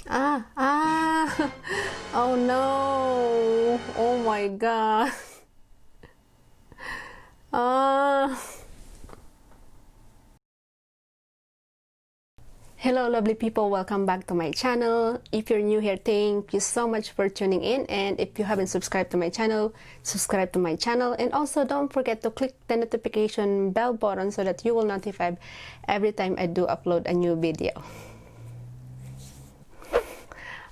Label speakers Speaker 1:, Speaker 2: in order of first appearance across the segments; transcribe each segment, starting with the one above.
Speaker 1: Oh no, oh my god. Ah. Hello lovely people, welcome back to my channel. If you're new here, thank you so much for tuning in, and if you haven't subscribed to my channel, subscribe to my channel, and also don't forget to click the notification bell button so that you will notified every time I do upload a new video.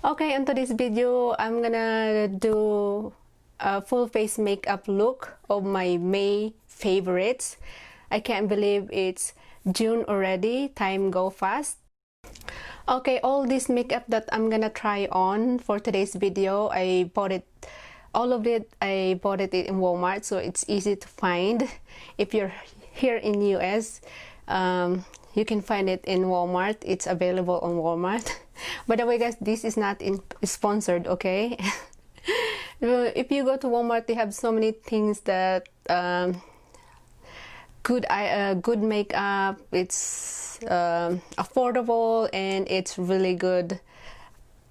Speaker 1: Okay, in today's video, I'm gonna do a full face makeup look of my May favorites. I can't believe it's June already, time go fast. Okay, all this makeup that I'm gonna try on for today's video, I bought it, all of it, I bought it in Walmart, so it's easy to find. If you're here in US, you can find it in Walmart. It's available on Walmart. By the way guys, this is not sponsored, okay? If you go to Walmart, they have so many things that good makeup. It's affordable, and it's really good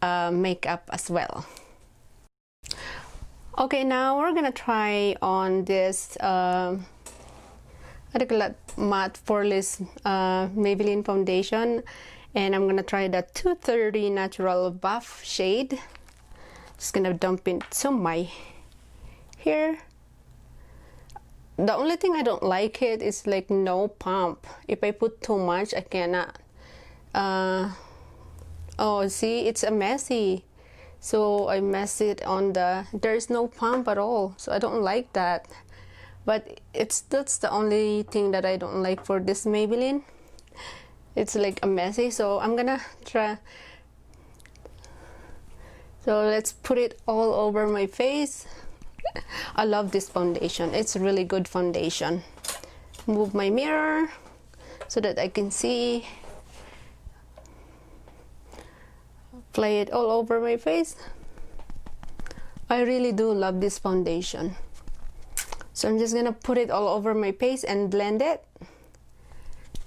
Speaker 1: makeup as well. Okay, now we're gonna try on this matte poreless Maybelline foundation, and I'm gonna try the 230 natural buff shade. Just gonna dump into my hair. The only thing I don't like it is like no pump. If I put too much, I cannot. Oh, see, it's a messy. So I mess it on the, there's no pump at all. So I don't like that. But that's the only thing that I don't like for this Maybelline. It's like a messy, so I'm gonna try. So let's put it all over my face. I love this foundation. It's a really good foundation. Move my mirror so that I can see. Apply it all over my face. I really do love this foundation. So I'm just gonna put it all over my face and blend it.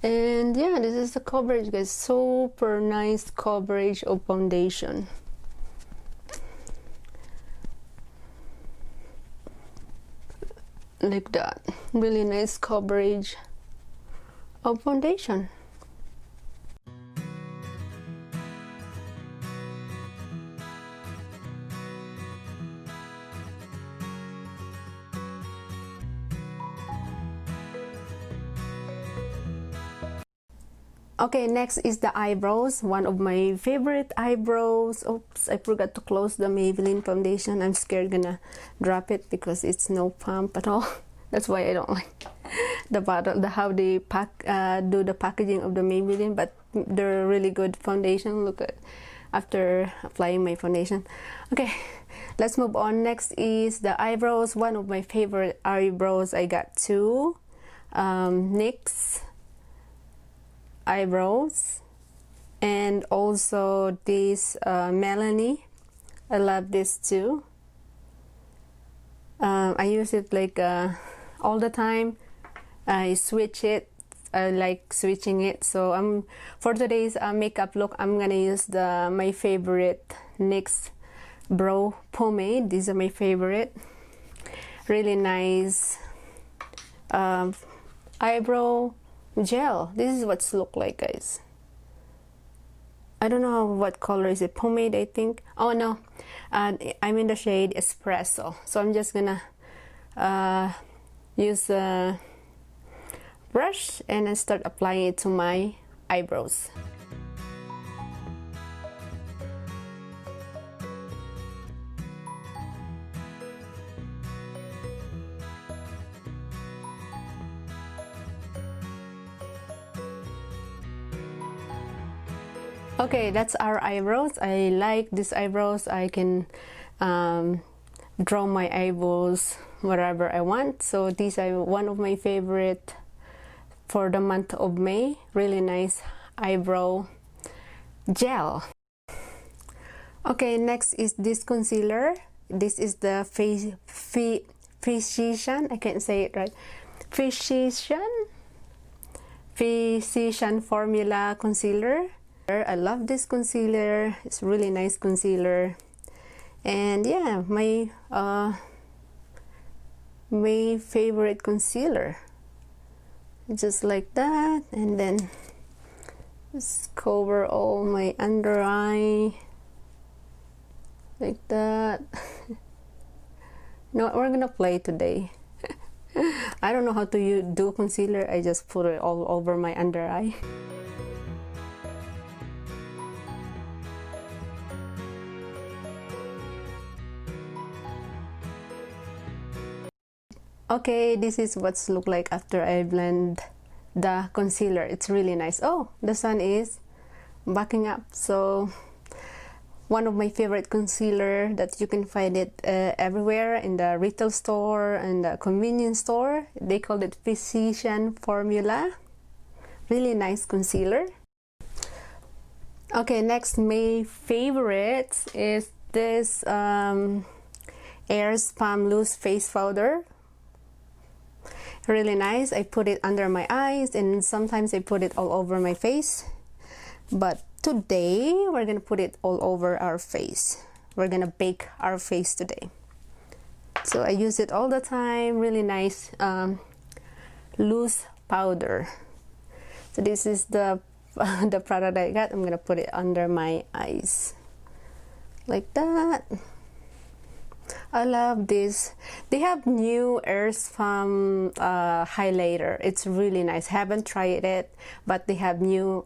Speaker 1: And yeah, this is the coverage, guys. Super nice coverage of foundation. Like that. Really nice coverage of foundation. Okay, next is the eyebrows. One of my favorite eyebrows. Oops, I forgot to close the Maybelline foundation. I'm scared gonna drop it because it's no pump at all. That's why I don't like the bottle, how they do the packaging of the Maybelline, but they're really good foundation. Look at after applying my foundation. Okay, let's move on. Next is the eyebrows. One of my favorite eyebrows. I got two NYX eyebrows, and also this Melanie. I love this too. I use it like all the time. I switch it. I like switching it. So for today's makeup look, I'm gonna use my favorite NYX brow pomade. These are my favorite. Really nice eyebrow gel. This is what's look like, guys. I don't know what color is it. Pomade, I think. Oh no, I'm in the shade espresso. So I'm just gonna use a brush and then start applying it to my eyebrows. Okay, that's our eyebrows. I like these eyebrows. I can draw my eyebrows wherever I want. So these are one of my favorite for the month of May. Really nice eyebrow gel. Okay, next is this concealer. This is the Physician. I can't say it right. Physician Formula Concealer. I love this concealer. It's really nice concealer. And yeah, my favorite concealer. Just like that, and then just cover all my under eye like that. No, we're gonna play today. I don't know how to do concealer. I just put it all over my under eye. Okay, this is what's look like after I blend the concealer. It's really nice. Oh, the sun is backing up. So one of my favorite concealer that you can find it everywhere in the retail store and the convenience store. They call it Physician Formula. Really nice concealer. Okay, next my favorite is this Airs Palm Loose Face Powder. Really nice. I put it under my eyes and sometimes I put it all over my face. But today we're gonna put it all over our face. We're gonna bake our face today. So I use it all the time. Really nice loose powder. So this is the the product I got. I'm gonna put it under my eyes like that. I love this. They have new Airs Palm highlighter. It's really nice. Haven't tried it, but they have new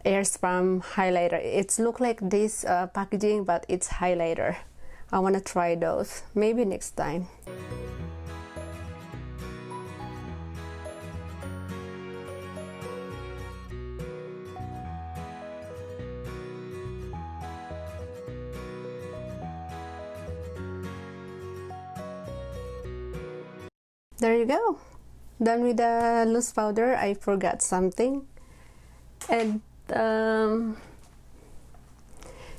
Speaker 1: Airs Palm highlighter. It's look like this packaging, but it's highlighter. I want to try those. Maybe next time. There you go. Done with the loose powder. I forgot something. And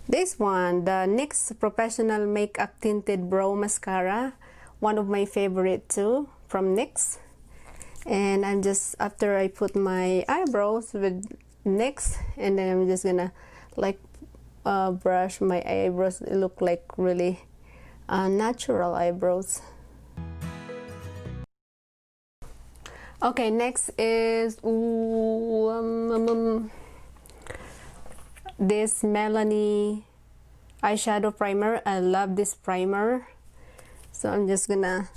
Speaker 1: this one, the NYX Professional Makeup Tinted Brow Mascara. One of my favorite too from NYX. And I'm just, after I put my eyebrows with NYX, and then I'm just gonna like brush my eyebrows. It look like really natural eyebrows. Okay, next is this Melanie eyeshadow primer. I love this primer. So I'm just gonna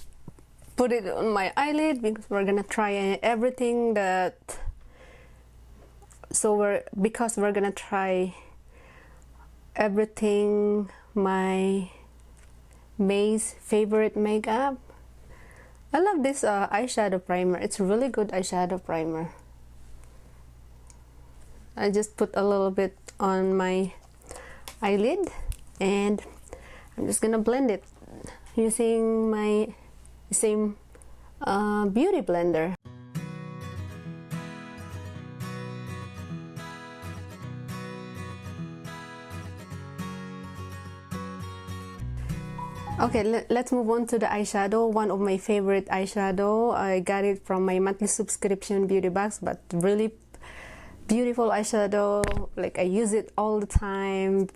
Speaker 1: put it on my eyelid because we're gonna try everything that. So we're gonna try everything my May's favorite makeup. I love this eyeshadow primer. It's a really good eyeshadow primer. I just put a little bit on my eyelid and I'm just gonna blend it using my same beauty blender. Okay, let's move on to the eyeshadow. One of my favorite eyeshadow. I got it from my monthly subscription beauty box, but really beautiful eyeshadow. Like I use it all the time.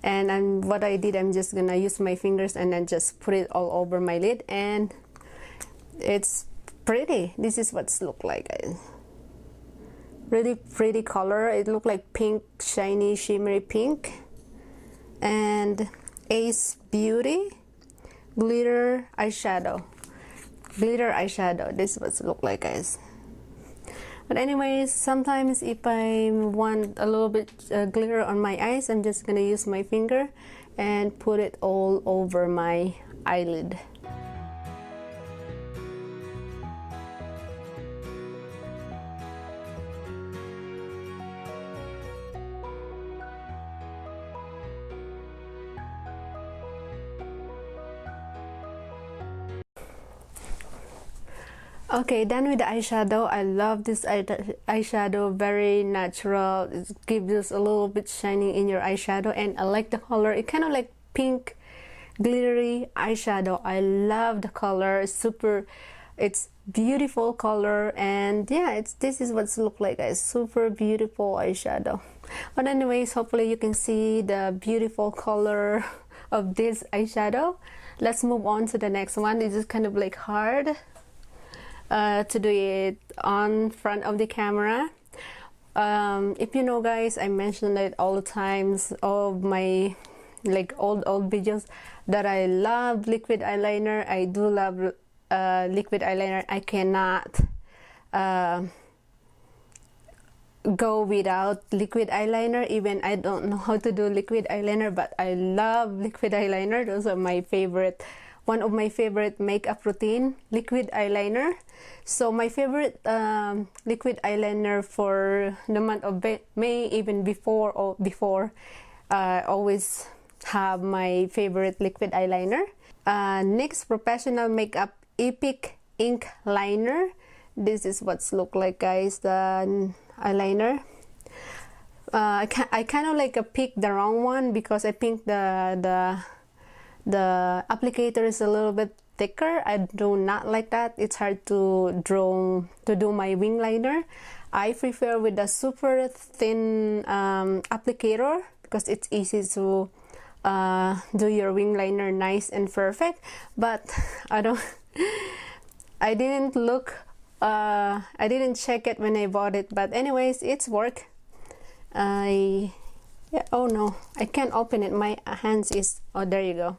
Speaker 1: And what I did, I'm just gonna use my fingers and then just put it all over my lid, and it's pretty. This is what's look like, guys. Really pretty color. It look like pink, shiny, shimmery pink. And Ace Beauty glitter eyeshadow. This is what it look like, guys. But anyways, sometimes if I want a little bit glitter on my eyes, I'm just gonna use my finger and put it all over my eyelid. Okay, done with the eyeshadow. I love this eyeshadow, very natural. It gives us a little bit shiny in your eyeshadow, and I like the color. It kind of like pink glittery eyeshadow. I love the color. It's beautiful color. And yeah, this is what's look like, guys. Super beautiful eyeshadow. But anyways, hopefully you can see the beautiful color of this eyeshadow. Let's move on to the next one. This is kind of like hard to do it on front of the camera. If you know, guys, I mentioned it all the times of my like old videos that I love liquid eyeliner. I do love liquid eyeliner. I cannot go without liquid eyeliner. Even I don't know how to do liquid eyeliner, but I love liquid eyeliner. Those are my favorite, one of my favorite makeup routine, liquid eyeliner. So my favorite liquid eyeliner for the month of May, even before always have my favorite liquid eyeliner. NYX Professional Makeup Epic Ink Liner. This is what's look like, guys, the eyeliner. I kind of like picked the wrong one because I think the applicator is a little bit thicker. I do not like that. It's hard to do my wing liner. I prefer with the super thin applicator because it's easy to do your wing liner nice and perfect. But I didn't look. I didn't check it when I bought it, but anyways, it's work. Yeah, oh no, I can't open it. My hands is, oh, there you go.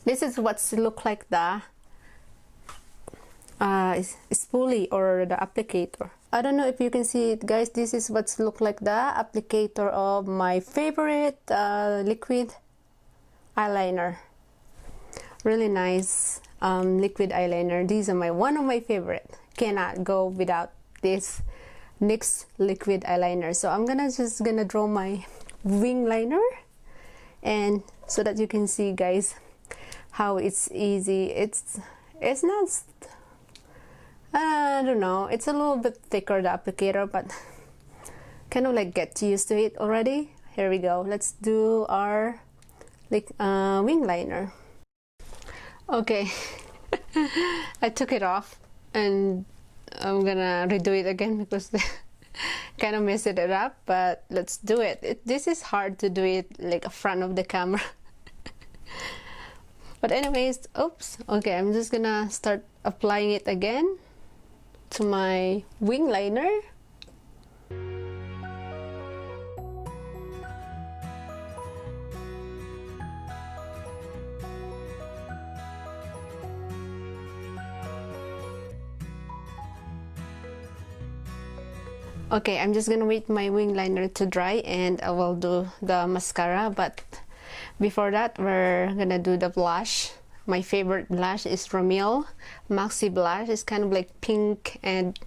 Speaker 1: This is what's look like the spoolie or the applicator. I don't know if you can see it, guys. This is what's look like the applicator of my favorite liquid eyeliner. Really nice liquid eyeliner. These are one of my favorite. Cannot go without this NYX liquid eyeliner. So I'm just gonna draw my wing liner, and so that you can see, guys, how it's easy. It's not, I don't know, it's a little bit thicker, the applicator, but kind of like get used to it already. Here we go. Let's do our wing liner. Okay. I took it off and I'm gonna redo it again because kind of messed it up, but let's do it. This is hard to do it like in front of the camera. But anyways, oops. Okay, I'm just gonna start applying it again to my wing liner. Okay, I'm just gonna wait my wing liner to dry and I will do the mascara, but before that we're gonna do the blush. My favorite blush is Rimmel Maxi Blush. It's kind of like pink and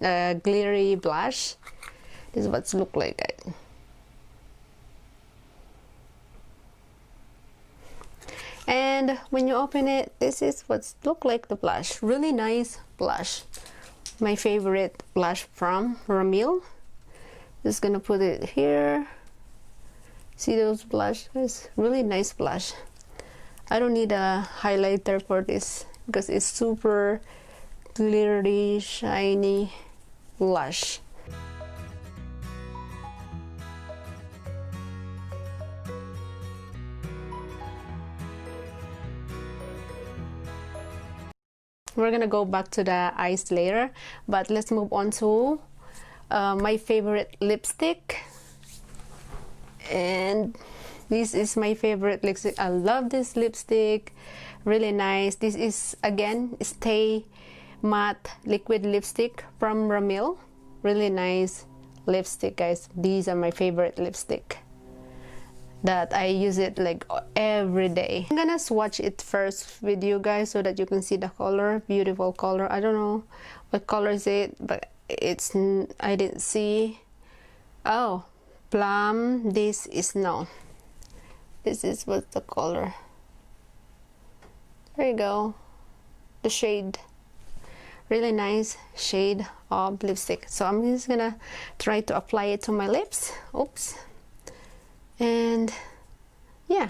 Speaker 1: glittery blush. This is what's look like. And when you open it, this is what's look like the blush. Really nice blush. My favorite blush from Rimmel. Just gonna put it here. See those blush, guys? Really nice blush. I don't need a highlighter for this because it's super glittery, shiny blush. We're gonna go back to the eyes later, but let's move on to my favorite lipstick. And this is my favorite lipstick. I love this lipstick. Really nice. This is again Stay Matte Liquid Lipstick from Rimmel. Really nice lipstick, guys. These are my favorite lipstick that I use it like every day. I'm gonna swatch it first with you guys so that you can see the color. Beautiful color. I don't know what color is it, but it's, I didn't see. Oh, plum. This is, no, this is what the color. There you go, the shade. Really nice shade of lipstick. So I'm just gonna try to apply it to my lips. Oops. And yeah.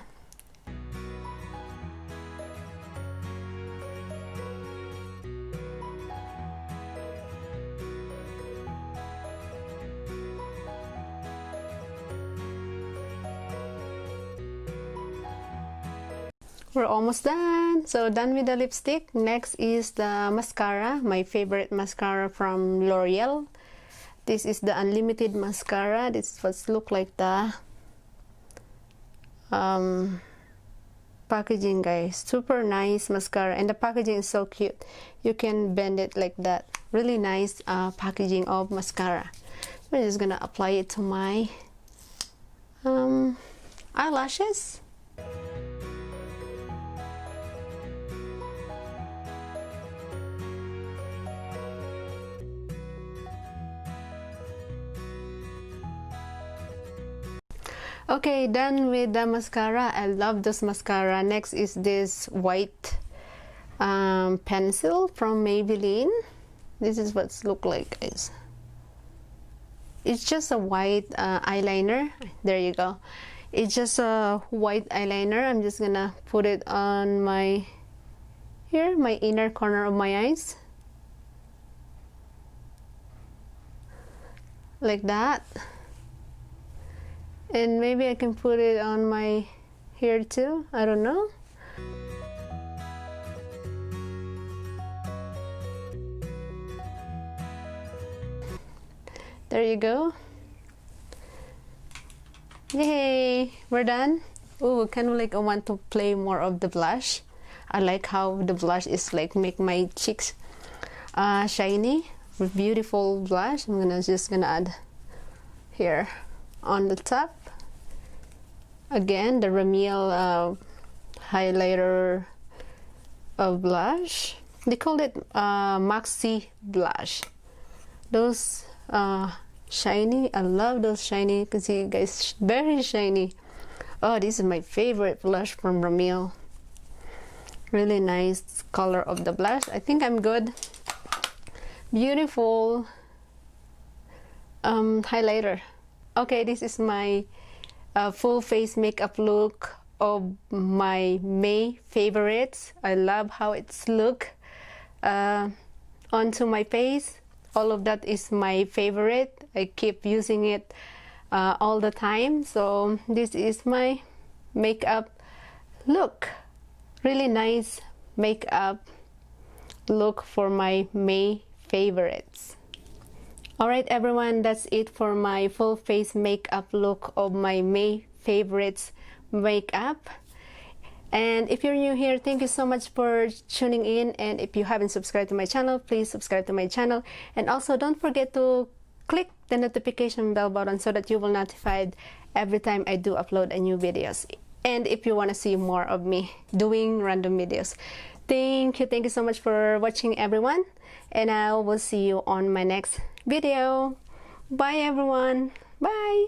Speaker 1: we're almost done. So done with the lipstick. Next is the mascara, my favorite mascara from L'Oreal. This is the unlimited mascara. This is what's look like the packaging, guys. Super nice mascara, and the packaging is so cute. You can bend it like that. Really nice packaging of mascara. I'm just gonna apply it to my eyelashes. Okay, done with the mascara. I love this mascara. Next is this white pencil from Maybelline. This is what's look like, guys. It's just a white eyeliner. There you go. It's just a white eyeliner. I'm just gonna put it on my here, my inner corner of my eyes, like that. And maybe I can put it on my hair too. I don't know. There you go. Yay! We're done. Oh, kind of like I want to play more of the blush. I like how the blush is like make my cheeks shiny with beautiful blush. I'm just gonna add here on the top. Again, the Rimmel highlighter of blush. They call it Maxi blush. Those shiny. I love those shiny. You can see, guys, very shiny. Oh, this is my favorite blush from Rimmel. Really nice color of the blush. I think I'm good. Beautiful highlighter. Okay, this is my full face makeup look of my May favorites. I love how it's look onto my face. All of that is my favorite. I keep using it all the time. So this is my makeup look. Really nice makeup look for my May favorites. Alright everyone, that's it for my full face makeup look of my May favorites makeup. And if you're new here, thank you so much for tuning in. And if you haven't subscribed to my channel, please subscribe to my channel. And also don't forget to click the notification bell button so that you will notified every time I do upload a new videos. And if you want to see more of me doing random videos. Thank you so much for watching everyone. And I will see you on my next video. Bye everyone. Bye.